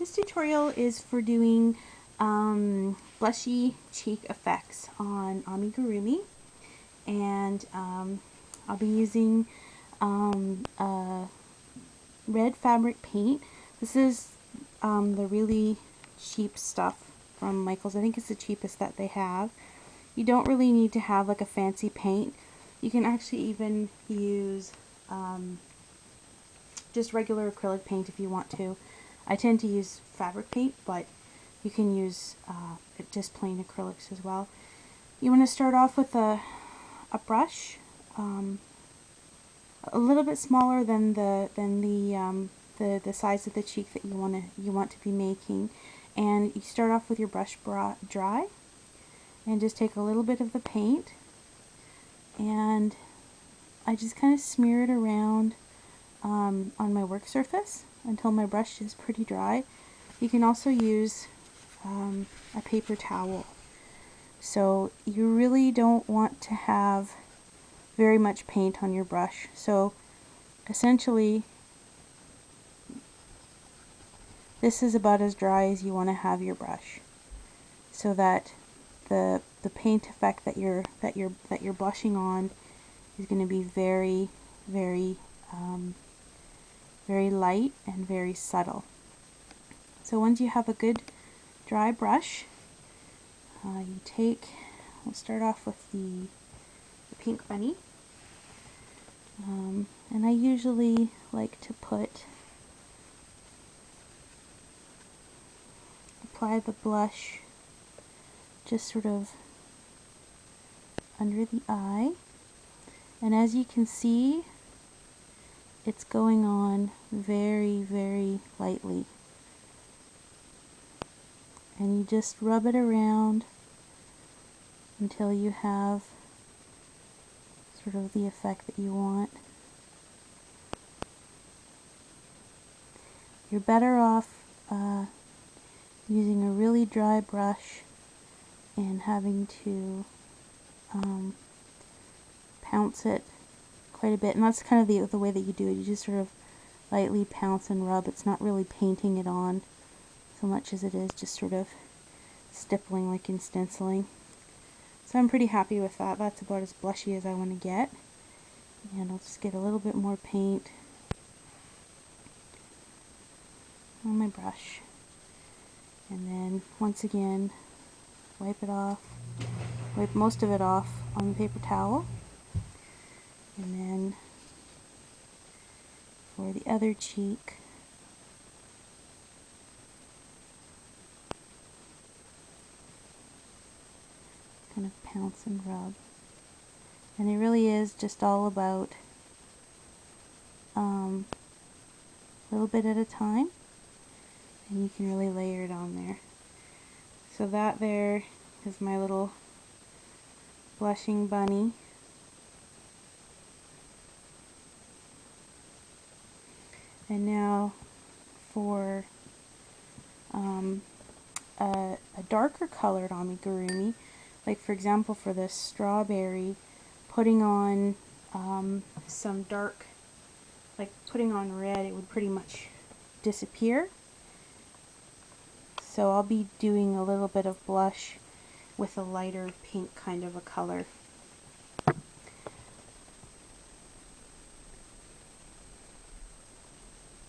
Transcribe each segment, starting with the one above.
this tutorial is for doing blushy cheek effects on Amigurumi, and I'll be using red fabric paint. This is the really cheap stuff from Michael's. I think it's the cheapest that they have. You don't really need to have like a fancy paint. You can actually even use just regular acrylic paint if you want to. I tend to use fabric paint, but you can use just plain acrylics as well. You want to start off with a brush, a little bit smaller than the size of the cheek that you want to be making, and you start off with your brush dry, and just take a little bit of the paint, and I just kind of smear it around on my work surface until my brush is pretty dry. You can also use a paper towel. So you really don't want to have very much paint on your brush. So essentially this is about as dry as you want to have your brush, so that the paint effect that you're blushing on is going to be very light and very subtle. So once you have a good dry brush, we'll start off with the pink bunny, and I usually like to apply the blush just sort of under the eye, and as you can see, it's going on very lightly, and you just rub it around until you have sort of the effect that you want. You're better off using a really dry brush and having to pounce it quite a bit, and that's kind of the way that you do it. You just sort of lightly pounce and rub. It's not really painting it on so much as it is just sort of stippling, like in stenciling. So I'm pretty happy with that. That's about as blushy as I want to get. And I'll just get a little bit more paint on my brush, and then once again wipe most of it off on the paper towel, and then for the other cheek, kind of pounce and rub. And it really is just all about a little bit at a time, and you can really layer it on there. So that there is my little blushing bunny. And now for a darker colored amigurumi, like for example for this strawberry, putting on some dark, like putting on red, it would pretty much disappear. So I'll be doing a little bit of blush with a lighter pink kind of a color.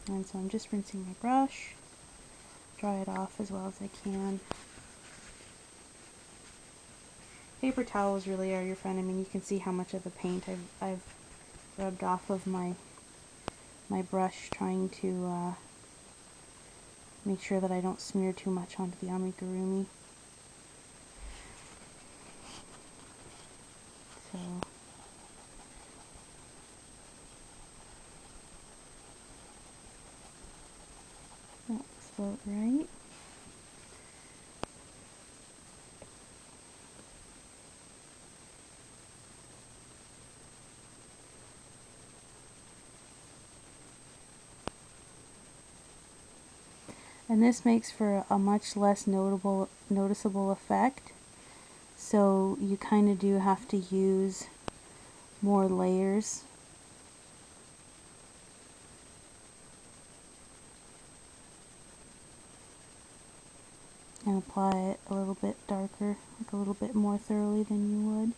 And so I'm just rinsing my brush, dry it off as well as I can. Paper towels really are your friend. I mean, you can see how much of the paint I've rubbed off of my brush, trying to make sure that I don't smear too much onto the amigurumi. So that's about right. And this makes for a much less noticeable effect. So you kind of do have to use more layers. and apply it a little bit darker, like a little bit more thoroughly than you would.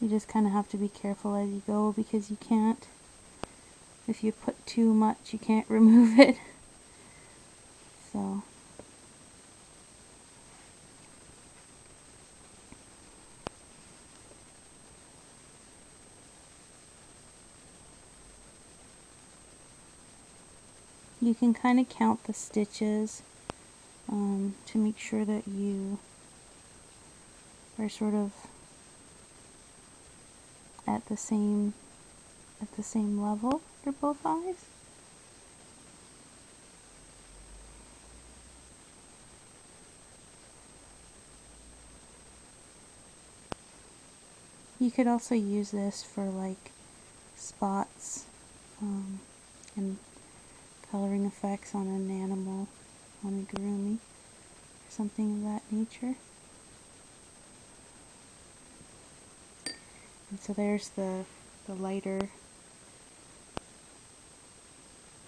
You just kind of have to be careful as you go, because you can't, if you put too much, you can't remove it. So you can kind of count the stitches to make sure that you are sort of at the same level for both eyes. You could also use this for like spots and coloring effects on an animal, Amigurumi, or something of that nature. And so there's the lighter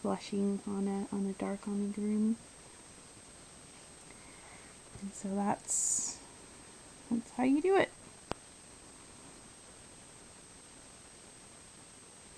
blushing on a dark Amigurumi. And so that's how you do it.